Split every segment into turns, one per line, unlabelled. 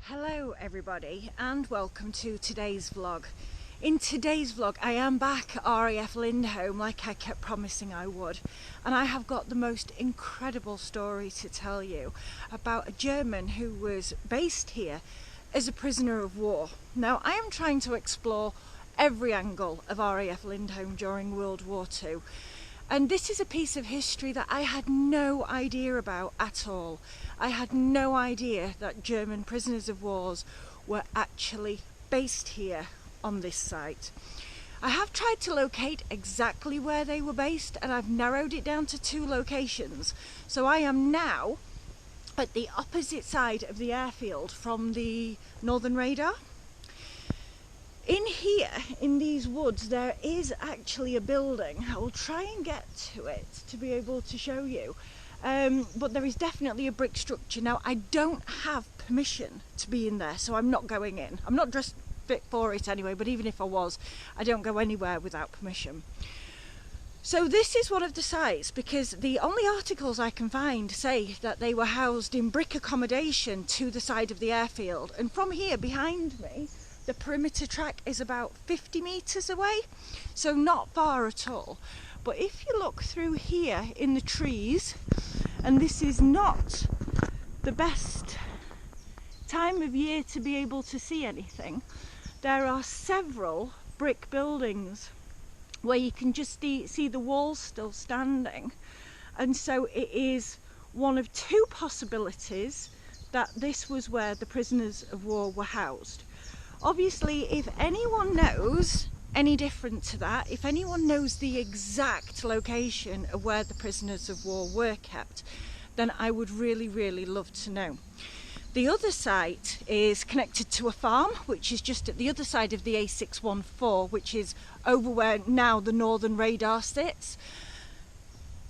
Hello everybody and welcome to today's vlog. In today's vlog I am back at RAF Lindholme like I kept promising I would, and I have got the most incredible story to tell you about a German who was based here as a prisoner of war. Now I am trying to explore every angle of RAF Lindholme during World War II, and this is a piece of history that I had no idea about at all. I had no idea that German prisoners of war were actually based here on this site. I have tried to locate exactly where they were based, and I've narrowed it down to 2 locations. So I am now at the opposite side of the airfield from the northern radar. In here, in these woods, there is actually a building. I will try and get to it to be able to show you. But there is definitely a brick structure. Now, I don't have permission to be in there, so I'm not going in. I'm not dressed fit for it anyway, but even if I was, I don't go anywhere without permission. So this is one of the sites, because the only articles I can find say that they were housed in brick accommodation to the side of the airfield. And from here behind me, the perimeter track is about 50 metres away, so not far at all. But if you look through here in the trees, and this is not the best time of year to be able to see anything, there are several brick buildings where you can just see the walls still standing. And so it is one of 2 possibilities that this was where the prisoners of war were housed. Obviously, if anyone knows any different to that, if anyone knows the exact location of where the prisoners of war were kept, then I would really love to know. The other site is connected to a farm, which is just at the other side of the A614, which is over where now the northern radar sits.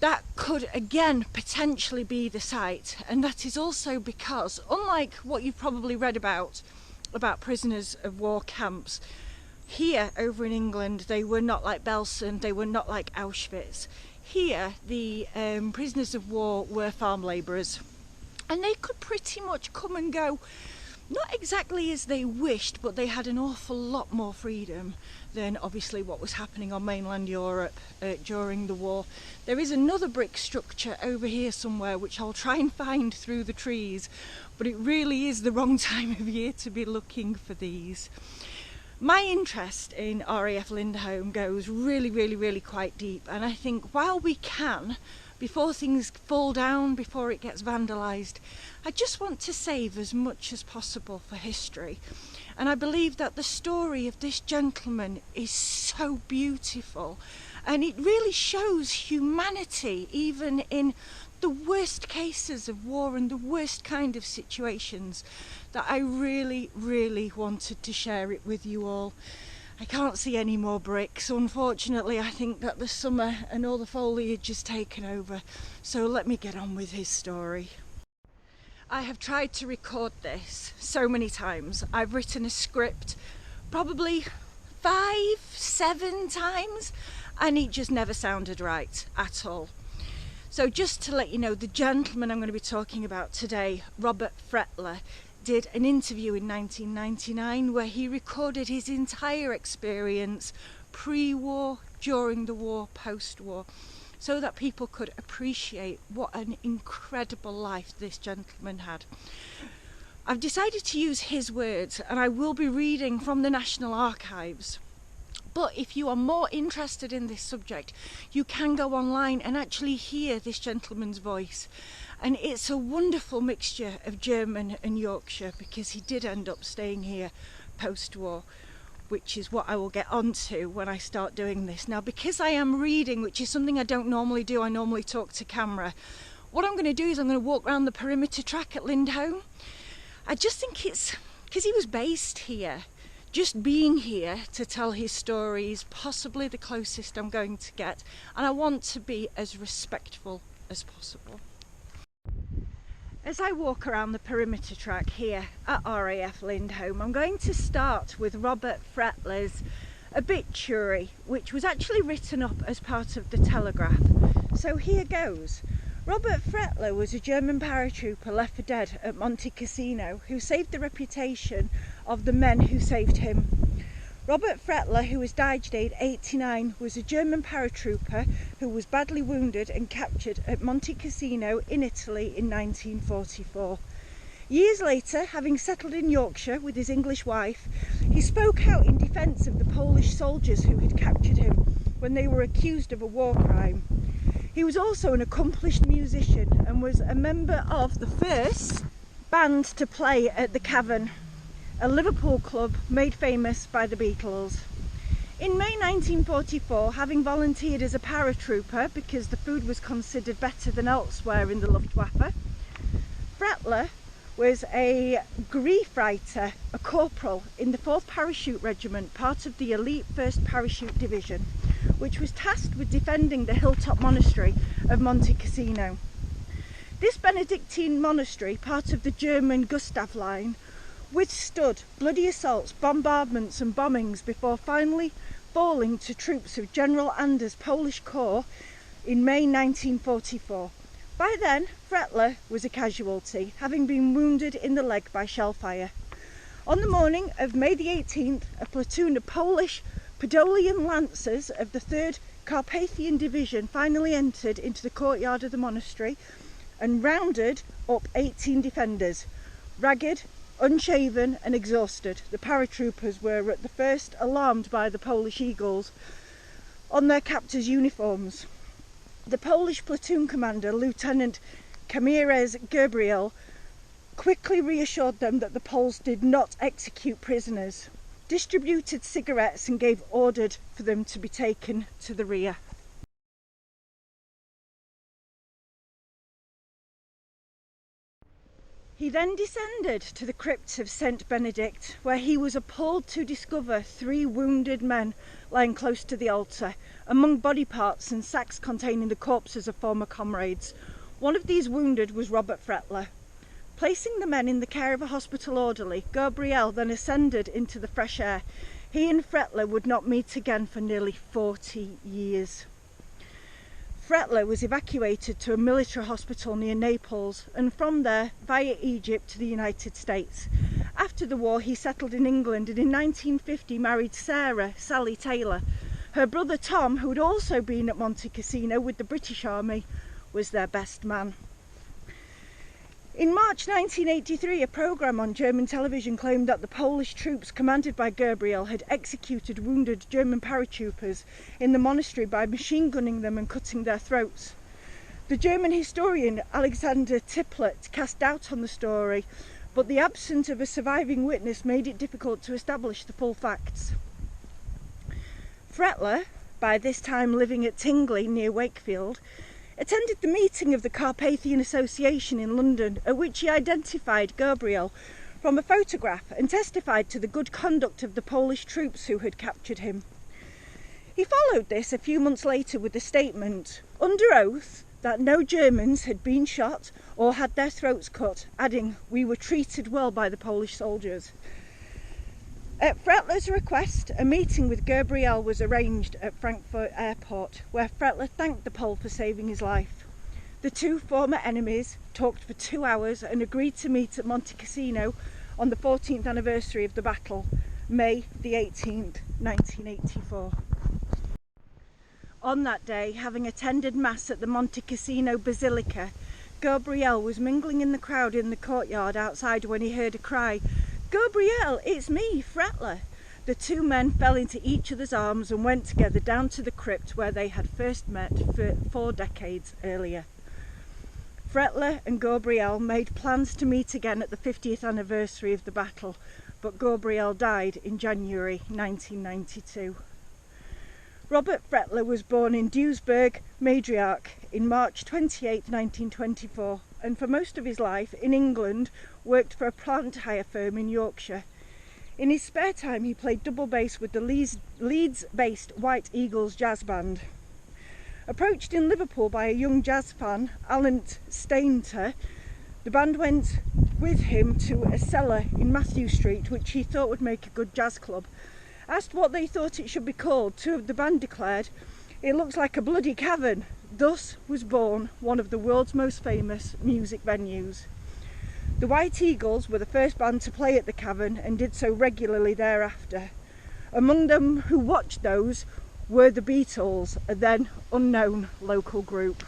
That could again potentially be the site, and that is also because, unlike what you've probably read about prisoners of war camps, here over in England they were not like Belsen, they were not like Auschwitz. Here the prisoners of war were farm labourers, and they could pretty much come and go, not exactly as they wished, but they had an awful lot more freedom than obviously what was happening on mainland Europe during the war. There is another brick structure over here somewhere which I'll try and find through the trees, but it really is the wrong time of year to be looking for these. My interest in RAF Lindholme goes really quite deep, and I think while we can, before things fall down, before it gets vandalised, I just want to save as much as possible for history. And I believe that the story of this gentleman is so beautiful, and it really shows humanity even in the worst cases of war and the worst kind of situations, that I really wanted to share it with you all. I can't see any more bricks, unfortunately. I think that the summer and all the foliage has taken over, so let me get on with his story. I have tried to record this so many times. I've written a script probably 5-7 times, and it just never sounded right at all. So just to let you know, the gentleman I'm going to be talking about today, Robert Fettlohr, did an interview in 1999 where he recorded his entire experience pre-war, during the war, post-war, so that people could appreciate what an incredible life this gentleman had. I've decided to use his words, and I will be reading from the National Archives. But if you are more interested in this subject, you can go online and actually hear this gentleman's voice. And it's a wonderful mixture of German and Yorkshire, because he did end up staying here post-war, which is what I will get onto when I start doing this. Now, because I am reading, which is something I don't normally do, I normally talk to camera, what I'm going to do is I'm going to walk around the perimeter track at Lindholme. I just think it's because he was based here. Just being here to tell his story is possibly the closest I'm going to get, and I want to be as respectful as possible. As I walk around the perimeter track here at RAF Lindholme, I'm going to start with Robert Fettlohr's obituary, which was actually written up as part of the Telegraph. So here goes. Robert Fettlohr was a German paratrooper left for dead at Monte Cassino who saved the reputation of the men who saved him. Robert Fettlohr, who was died aged 89, was a German paratrooper who was badly wounded and captured at Monte Cassino in Italy in 1944. Years later, having settled in Yorkshire with his English wife, he spoke out in defence of the Polish soldiers who had captured him when they were accused of a war crime. He was also an accomplished musician and was a member of the first band to play at the Cavern, a Liverpool club made famous by the Beatles. In May 1944, having volunteered as a paratrooper because the food was considered better than elsewhere in the Luftwaffe, Frettlohr was a grief writer, a corporal in the 4th Parachute Regiment, part of the elite 1st Parachute Division, which was tasked with defending the hilltop monastery of Monte Cassino. This Benedictine monastery, part of the German Gustav Line, withstood bloody assaults, bombardments and bombings before finally falling to troops of General Anders' Polish Corps in May 1944. By then, Frettlohr was a casualty, having been wounded in the leg by shellfire. On the morning of May the 18th, a platoon of Polish Podolian Lancers of the 3rd Carpathian Division finally entered into the courtyard of the monastery and rounded up 18 defenders. Ragged, unshaven and exhausted, the paratroopers were at the first alarmed by the Polish eagles on their captors' uniforms. The Polish platoon commander, Lieutenant Kamirez Gabriel, quickly reassured them that the Poles did not execute prisoners, distributed cigarettes and gave order for them to be taken to the rear. He then descended to the crypt of St. Benedict, where he was appalled to discover 3 wounded men lying close to the altar, among body parts and sacks containing the corpses of former comrades. One of these wounded was Robert Fettlohr. Placing the men in the care of a hospital orderly, Gabriel then ascended into the fresh air. He and Fettlohr would not meet again for nearly 40 years. Fettlohr was evacuated to a military hospital near Naples and from there via Egypt to the United States. After the war he settled in England and in 1950 married Sarah Sally Taylor. Her brother Tom, who had also been at Monte Cassino with the British Army, was their best man. In March 1983, a programme on German television claimed that the Polish troops commanded by Gabriel had executed wounded German paratroopers in the monastery by machine gunning them and cutting their throats. The German historian Alexander Tipplet cast doubt on the story, but the absence of a surviving witness made it difficult to establish the full facts. Fettlohr, by this time living at Tingley near Wakefield, attended the meeting of the Carpathian Association in London, at which he identified Gabriel from a photograph and testified to the good conduct of the Polish troops who had captured him. He followed this a few months later with a statement, under oath, that no Germans had been shot or had their throats cut, adding, "We were treated well by the Polish soldiers." At Frettlohr's request, a meeting with Gabriel was arranged at Frankfurt Airport, where Fettlohr thanked the Pole for saving his life. The 2 former enemies talked for 2 hours and agreed to meet at Monte Cassino on the 14th anniversary of the battle, May the 18th, 1984. On that day, having attended Mass at the Monte Cassino Basilica, Gabriel was mingling in the crowd in the courtyard outside when he heard a cry, "Gabriel, it's me, Fettlohr." The 2 men fell into each other's arms and went together down to the crypt where they had first met 4 decades earlier. Fettlohr and Gabriel made plans to meet again at the 50th anniversary of the battle, but Gabriel died in January 1992. Robert Fettlohr was born in Duisburg, Matriarch, in March 28, 1924, and for most of his life in England worked for a plant hire firm in Yorkshire. In his spare time he played double bass with the Leeds-based White Eagles jazz band. Approached in Liverpool by a young jazz fan, Alan Stainter, the band went with him to a cellar in Matthew Street which he thought would make a good jazz club. Asked what they thought it should be called, 2 of the band declared, "It looks like a bloody cavern." Thus was born one of the world's most famous music venues. The White Eagles were the first band to play at the Cavern and did so regularly thereafter. Among them who watched those were the Beatles, a then unknown local group.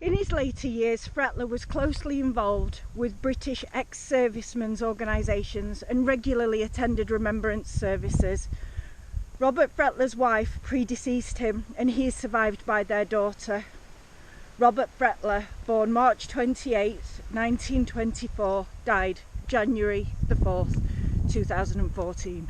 In his later years, Frettlohr was closely involved with British ex-servicemen's organisations and regularly attended remembrance services. Robert Fettlohr's wife predeceased him, and he is survived by their daughter. Robert Fettlohr, born March 28, 1924, died January the 4th, 2014.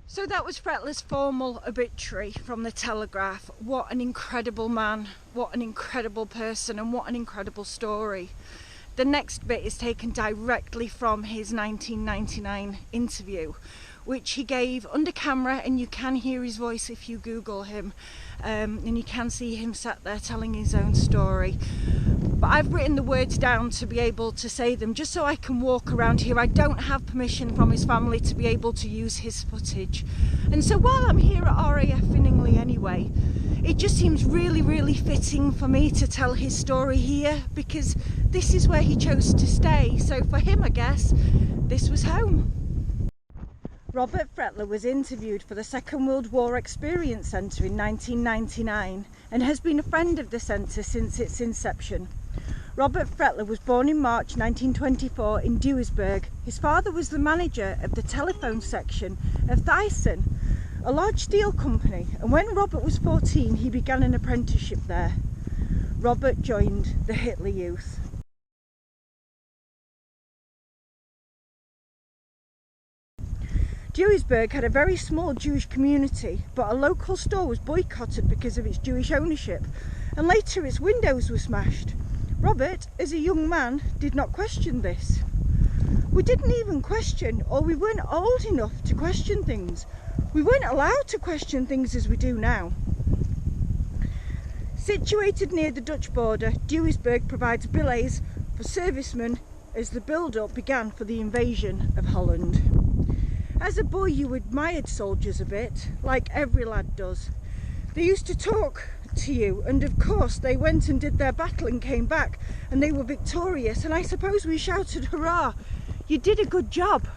So that was Fettlohr's formal obituary from the Telegraph. What an incredible man, what an incredible person, and what an incredible story. The next bit is taken directly from his 1999 interview, which he gave under camera, and you can hear his voice if you Google him, and you can see him sat there telling his own story. But I've written the words down to be able to say them just so I can walk around here. I don't have permission from his family to be able to use his footage. And so while I'm here at RAF Lindholme anyway, it just seems really fitting for me to tell his story here, because this is where he chose to stay. So for him, I guess, this was home. Robert Fettlohr was interviewed for the Second World War Experience Centre in 1999 and has been a friend of the centre since its inception. Robert Fettlohr was born in March 1924 in Duisburg. His father was the manager of the telephone section of Thyssen, a large steel company, and when Robert was 14 he began an apprenticeship there. Robert joined the Hitler Youth. Duisburg had a very small Jewish community, but a local store was boycotted because of its Jewish ownership, and later its windows were smashed. Robert, as a young man, did not question this. We didn't even question, or we weren't old enough to question things. We weren't allowed to question things as we do now. Situated near the Dutch border, Duisburg provides billets for servicemen as the build-up began for the invasion of Holland. As a boy you admired soldiers a bit, like every lad does. They used to talk to you, and of course they went and did their battle and came back and they were victorious, and I suppose we shouted hurrah, you did a good job.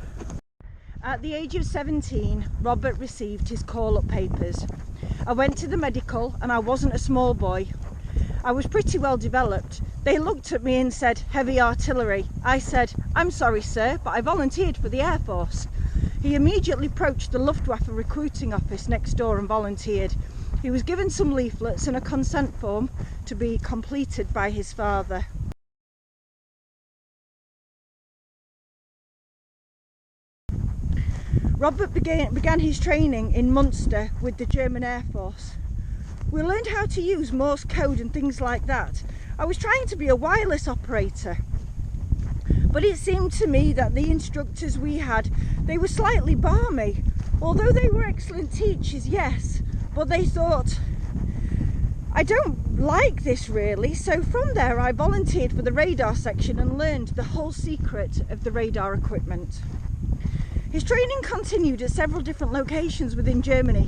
At the age of 17, Robert received his call-up papers. I went to the medical and I wasn't a small boy. I was pretty well developed. They looked at me and said, heavy artillery. I said, I'm sorry sir, but I volunteered for the Air Force. He immediately approached the Luftwaffe recruiting office next door and volunteered. He was given some leaflets and a consent form to be completed by his father. Robert began his training in Munster with the German Air Force. We learned how to use Morse code and things like that. I was trying to be a wireless operator, but it seemed to me that the instructors we had, they were slightly balmy. Although they were excellent teachers, yes, but they thought, I don't like this really. So from there I volunteered for the radar section and learned the whole secret of the radar equipment. His training continued at several different locations within Germany.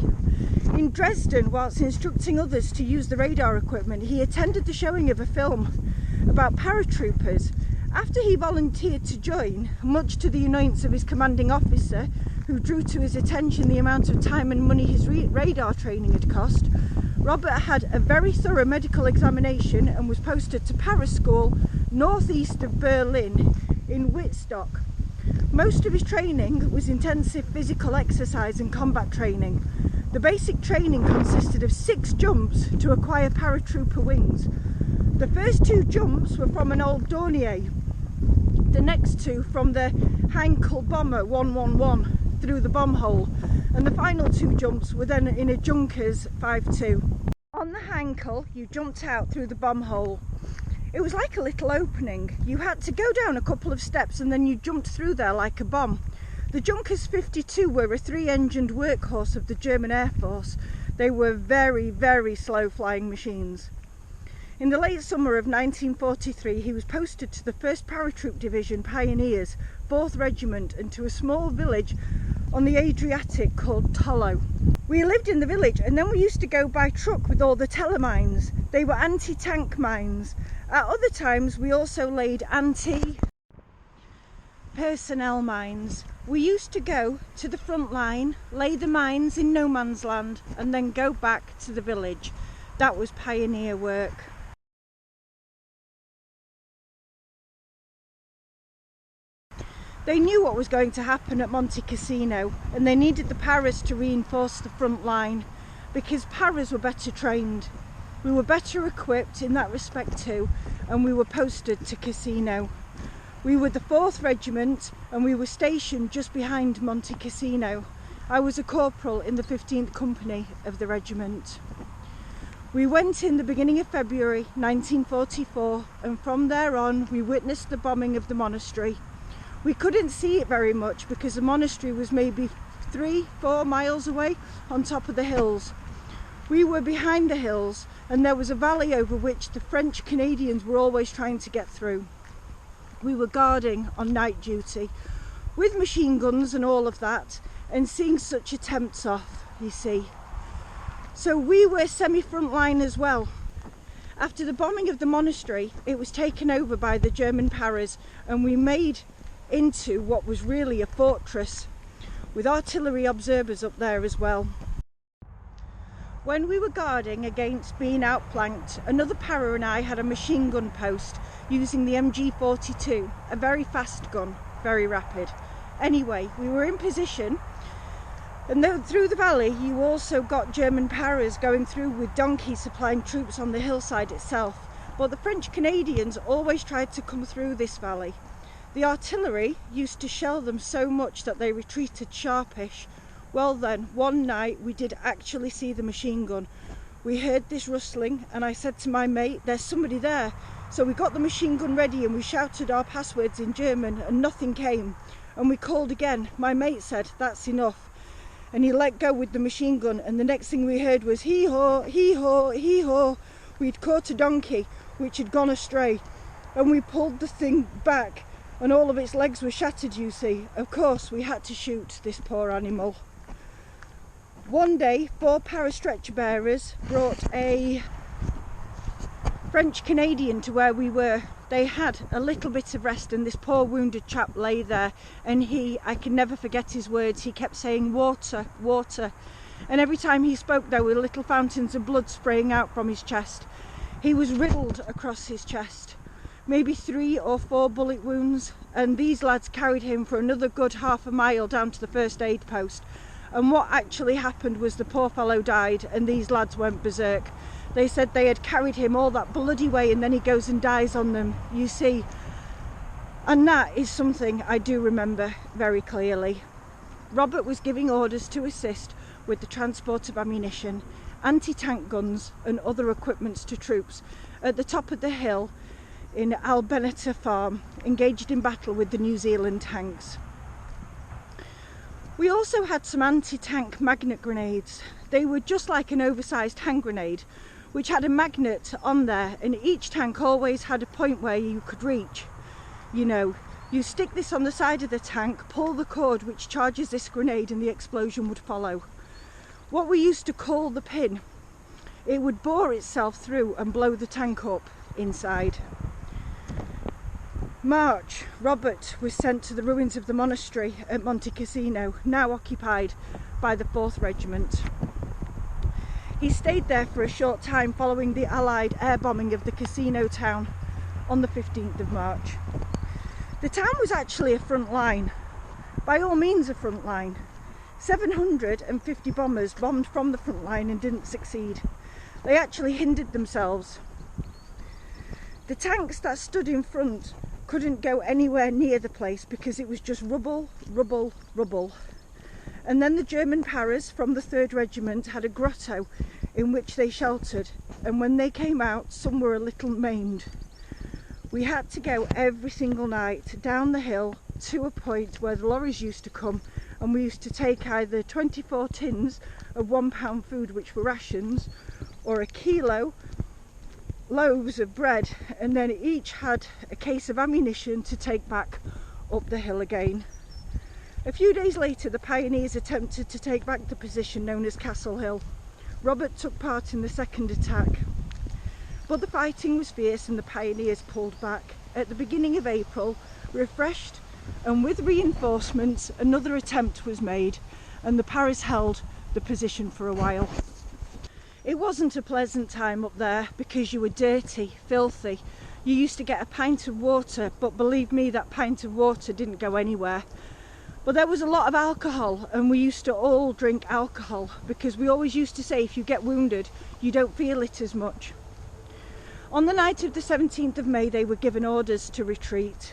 In Dresden, whilst instructing others to use the radar equipment, he attended the showing of a film about paratroopers. After he volunteered to join, much to the annoyance of his commanding officer, who drew to his attention the amount of time and money his radar training had cost, Robert had a very thorough medical examination and was posted to Para School, northeast of Berlin, in Wittstock. Most of his training was intensive physical exercise and combat training. The basic training consisted of 6 jumps to acquire paratrooper wings. The first 2 jumps were from an old Dornier, the next 2 from the Heinkel Bomber 111 through the bomb hole, and the final 2 jumps were then in a Junkers 5.2. On the Heinkel you jumped out through the bomb hole. It was like a little opening. You had to go down a couple of steps and then you jumped through there like a bomb. The Junkers 52 were a 3-engined workhorse of the German Air Force. They were very slow flying machines. In the late summer of 1943 he was posted to the 1st Paratroop Division Pioneers, 4th Regiment, and to a small village on the Adriatic called Tollo. We lived in the village, and then we used to go by truck with all the telemines. They were anti-tank mines. At other times we also laid anti-personnel mines. We used to go to the front line, lay the mines in no man's land, and then go back to the village. That was pioneer work. They knew what was going to happen at Monte Cassino, and they needed the paras to reinforce the front line because paras were better trained. We were better equipped in that respect too, and we were posted to Cassino. We were the 4th Regiment and we were stationed just behind Monte Cassino. I was a corporal in the 15th Company of the regiment. We went in the beginning of February 1944, and from there on we witnessed the bombing of the monastery. We couldn't see it very much because the monastery was maybe 3-4 miles away on top of the hills. We were behind the hills, and there was a valley over which the French Canadians were always trying to get through. We were guarding on night duty with machine guns and all of that, and seeing such attempts off, you see. So we were semi-front line as well. After the bombing of the monastery, it was taken over by the German paras, and we made into what was really a fortress with artillery observers up there as well. When we were guarding against being outflanked, another para and I had a machine gun post using the MG42, a very fast gun, very rapid. Anyway, we were in position, and then through the valley you also got German paras going through with donkeys supplying troops on the hillside itself, but the French Canadians always tried to come through this valley. The artillery used to shell them so much that they retreated sharpish. Well then, one night we did actually see the machine gun. We heard this rustling and I said to my mate, there's somebody there. So we got the machine gun ready and we shouted our passwords in German and nothing came. And we called again. My mate said, that's enough. And he let go with the machine gun, and the next thing we heard was hee-haw, hee-haw, hee-haw. We'd caught a donkey which had gone astray, and we pulled the thing back and all of its legs were shattered, you see. Of course we had to shoot this poor animal. One day 4 para stretcher bearers brought a French Canadian to where we were. They had a little bit of rest, and this poor wounded chap lay there, and I can never forget his words. He kept saying water, water, and every time he spoke there were little fountains of blood spraying out from his chest. He was riddled across his chest, maybe 3 or 4 bullet wounds, and these lads carried him for another good half a mile down to the first aid post. And what actually happened was the poor fellow died, and these lads went berserk. They said they had carried him all that bloody way, and then he goes and dies on them, you see. And that is something I do remember very clearly. Robert was giving orders to assist with the transport of ammunition, anti-tank guns and other equipments to troops at the top of the hill in Albeneta Farm, engaged in battle with the New Zealand tanks. We also had some anti-tank magnet grenades. They were just like an oversized hand grenade, which had a magnet on there, and each tank always had a point where you could reach. You know, you stick this on the side of the tank, pull the cord which charges this grenade, and the explosion would follow. What we used to call the pin, it would bore itself through and blow the tank up inside. March, Robert was sent to the ruins of the monastery at Monte Cassino, now occupied by the 4th Regiment. He stayed there for a short time following the Allied air bombing of the Cassino town on the 15th of March. The town was actually a front line, by all means a front line. 750 bombers bombed from the front line and didn't succeed. They actually hindered themselves. The tanks that stood in front couldn't go anywhere near the place because it was just rubble, rubble, rubble. And then the German paras from the 3rd Regiment had a grotto in which they sheltered, and when they came out some were a little maimed. We had to go every single night down the hill to a point where the lorries used to come, and we used to take either 24 tins of £1 food, which were rations, or a kilo loaves of bread, and then each had a case of ammunition to take back up the hill again. A few days later, the pioneers attempted to take back the position known as Castle Hill. Robert took part in the second attack, but the fighting was fierce and the pioneers pulled back. At the beginning of April, refreshed and with reinforcements, another attempt was made, and the Paras held the position for a while. It wasn't a pleasant time up there because you were dirty, filthy. You used to get a pint of water, but believe me, that pint of water didn't go anywhere. But there was a lot of alcohol, and we used to all drink alcohol because we always used to say if you get wounded, you don't feel it as much. On the night of the 17th of May, they were given orders to retreat.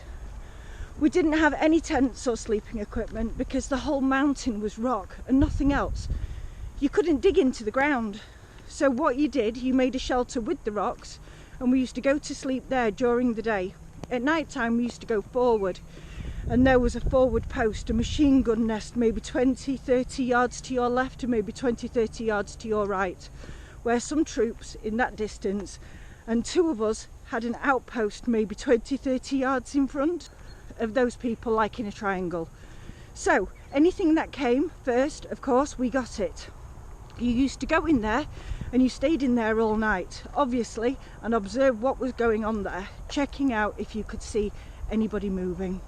We didn't have any tents or sleeping equipment because the whole mountain was rock and nothing else. You couldn't dig into the ground. So what you did, you made a shelter with the rocks, and we used to go to sleep there during the day. At night time we used to go forward, and there was a forward post, a machine gun nest, maybe 20-30 yards to your left and maybe 20-30 yards to your right, where some troops in that distance and two of us had an outpost maybe 20-30 yards in front of those people, like in a triangle. So anything that came first, of course, we got it. You used to go in there and you stayed in there all night, obviously, and observe what was going on there, checking out if you could see anybody moving.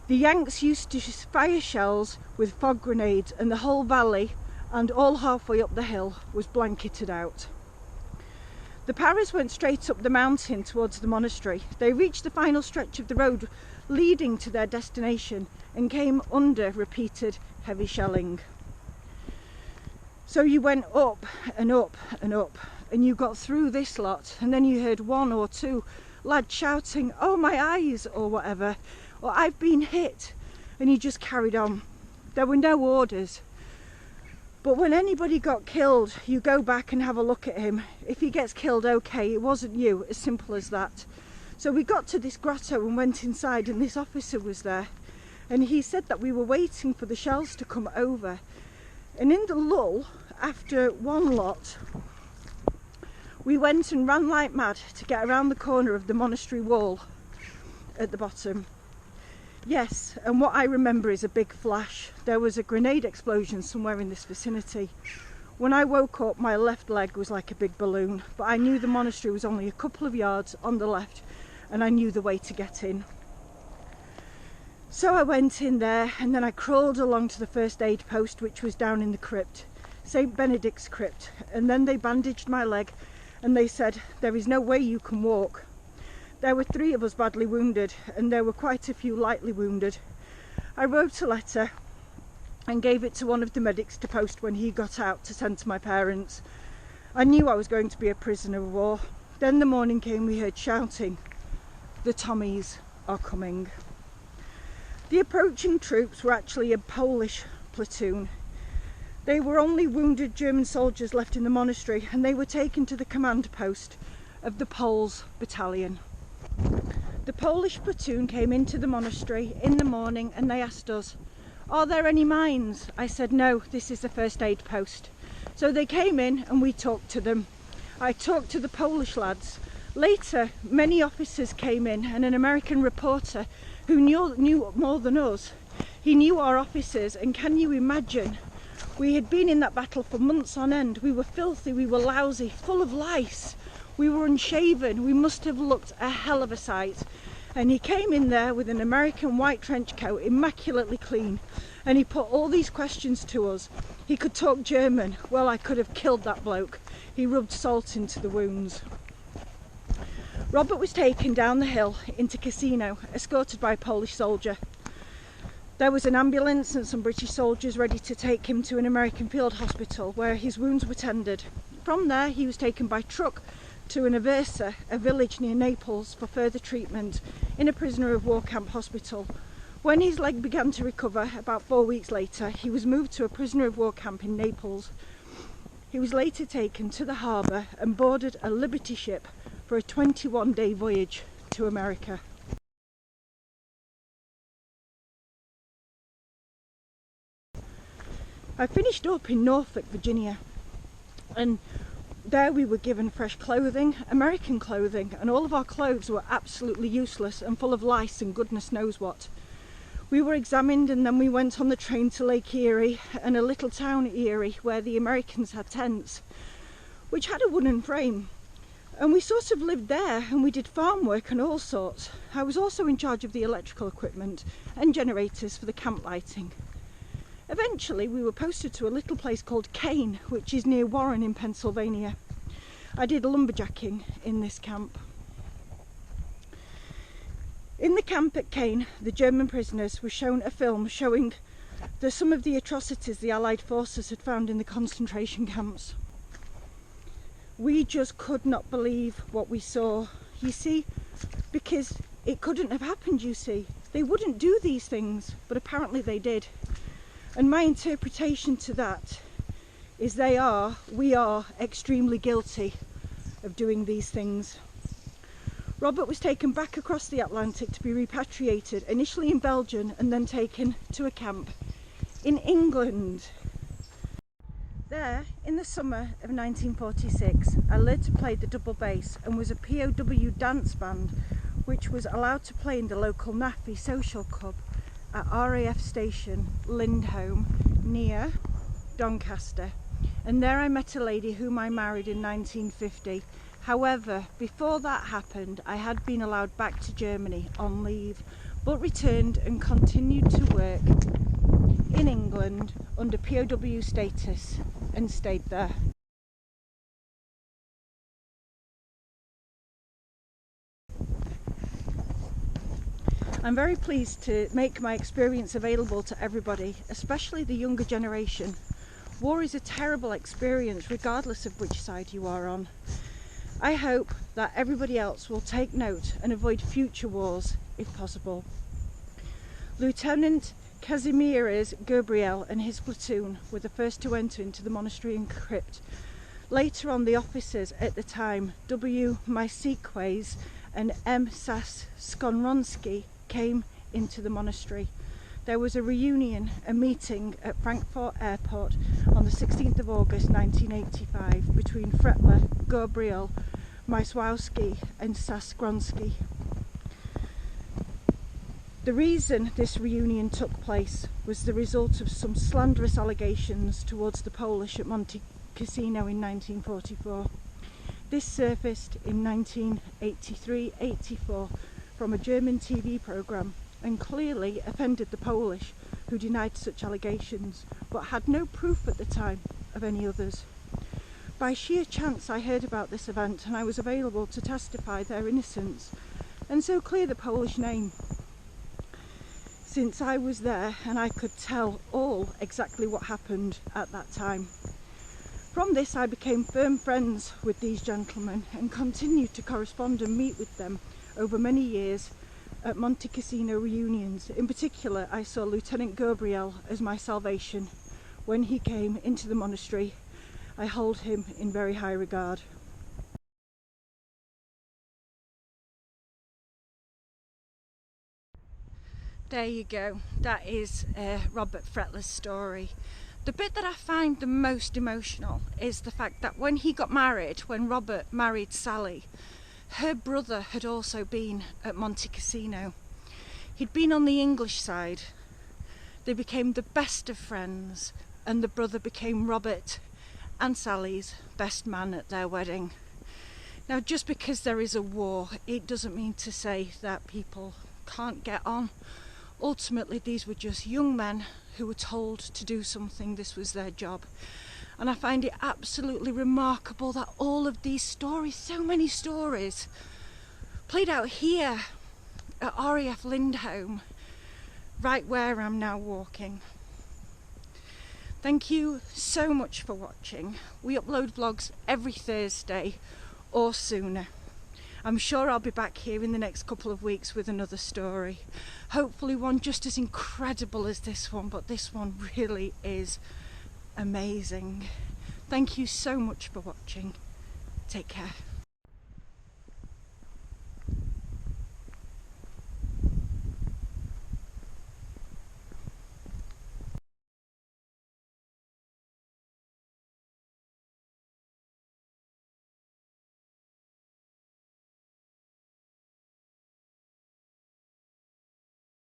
The Yanks used to fire shells with fog grenades, and the whole valley and all halfway up the hill was blanketed out. The Paras went straight up the mountain towards the monastery. They reached the final stretch of the road leading to their destination and came under repeated heavy shelling. So you went up and up and up, and you got through this lot, and then you heard one or two lads shouting, "Oh my eyes," or whatever, or "I've been hit," and you just carried on. There were no orders. But when anybody got killed, you go back and have a look at him. If he gets killed, okay, it wasn't you, as simple as that. So we got to this grotto and went inside, and this officer was there, and he said that we were waiting for the shells to come over. And in the lull, after one lot, we went and ran like mad to get around the corner of the monastery wall at the bottom. Yes, and what I remember is a big flash. There was a grenade explosion somewhere in this vicinity. When I woke up, my left leg was like a big balloon, but I knew the monastery was only a couple of yards on the left, and I knew the way to get in. So I went in there, and then I crawled along to the first aid post, which was down in the crypt, St. Benedict's crypt, and then they bandaged my leg and they said, "There is no way you can walk." There were 3 of us badly wounded, and there were quite a few lightly wounded. I wrote a letter and gave it to one of the medics to post when he got out to send to my parents. I knew I was going to be a prisoner of war. Then the morning came, we heard shouting, "The Tommies are coming." The approaching troops were actually a Polish platoon. They were only wounded German soldiers left in the monastery, and they were taken to the command post of the Poles battalion. The Polish platoon came into the monastery in the morning and they asked us, "Are there any mines?" I said, "No, this is the first aid post." So they came in and we talked to them. I talked to the Polish lads. Later, many officers came in, and an American reporter who knew more than us. He knew our officers, and can you imagine? We had been in that battle for months on end. We were filthy, we were lousy, full of lice. We were unshaven. We must have looked a hell of a sight. And he came in there with an American white trench coat, immaculately clean, and he put all these questions to us. He could talk German. Well, I could have killed that bloke. He rubbed salt into the wounds. Robert was taken down the hill into Cassino, escorted by a Polish soldier. There was an ambulance and some British soldiers ready to take him to an American field hospital where his wounds were tended. From there he was taken by truck to an Aversa, a village near Naples, for further treatment in a prisoner of war camp hospital. When his leg began to recover, about 4 weeks later, he was moved to a prisoner of war camp in Naples. He was later taken to the harbour and boarded a Liberty ship for a 21-day voyage to America. I finished up in Norfolk, Virginia, and there we were given fresh clothing, American clothing, and all of our clothes were absolutely useless and full of lice and goodness knows what. We were examined and then we went on the train to Lake Erie and a little town Erie where the Americans had tents, which had a wooden frame. And we sort of lived there and we did farm work and all sorts. I was also in charge of the electrical equipment and generators for the camp lighting. Eventually we were posted to a little place called Kane, which is near Warren in Pennsylvania. I did lumberjacking in this camp. In the camp at Kane, the German prisoners were shown a film showing some of the atrocities the Allied forces had found in the concentration camps. We just could not believe what we saw, you see, because it couldn't have happened, you see. They wouldn't do these things, but apparently they did. And my interpretation to that is we are extremely guilty of doing these things. Robert was taken back across the Atlantic to be repatriated, initially in Belgium and then taken to a camp in England. There, in the summer of 1946, I learned to play the double bass and was a POW dance band which was allowed to play in the local NAFI social club at RAF station Lindholme near Doncaster. And there I met a lady whom I married in 1950. However, before that happened, I had been allowed back to Germany on leave, but returned and continued to work in England under POW status and stayed there. I'm very pleased to make my experience available to everybody, especially the younger generation. War is a terrible experience regardless of which side you are on. I hope that everybody else will take note and avoid future wars if possible. Lieutenant Kazimierz Gabriel and his platoon were the first to enter into the monastery and crypt. Later on, the officers at the time, W. Mysikways and M. Sas Skonronski, came into the monastery. There was a reunion, a meeting at Frankfurt Airport on the 16th of August 1985 between Frettlohr, Gabriel, Myswowski and Saskronsky. The reason this reunion took place was the result of some slanderous allegations towards the Polish at Monte Cassino in 1944. This surfaced in 1983-84 from a German TV programme and clearly offended the Polish, who denied such allegations but had no proof at the time of any others. By sheer chance I heard about this event and I was available to testify their innocence and so clear the Polish name, since I was there and I could tell all exactly what happened at that time. From this I became firm friends with these gentlemen and continued to correspond and meet with them over many years at Monte Cassino reunions. In particular, I saw Lieutenant Gabriel as my salvation. When he came into the monastery, I hold him in very high regard. There you go, that is Robert Fettlohr's story. The bit that I find the most emotional is the fact that when he got married, when Robert married Sally, her brother had also been at Monte Cassino. He'd been on the English side. They became the best of friends and the brother became Robert and Sally's best man at their wedding. Now, just because there is a war, it doesn't mean to say that people can't get on. Ultimately, these were just young men who were told to do something. This was their job. And I find it absolutely remarkable that all of these stories, so many stories, played out here at RAF Lindholme, right where I'm now walking. Thank you so much for watching. We upload vlogs every Thursday or sooner. I'm sure I'll be back here in the next couple of weeks with another story. Hopefully one just as incredible as this one, but this one really is amazing. Thank you so much for watching. Take care.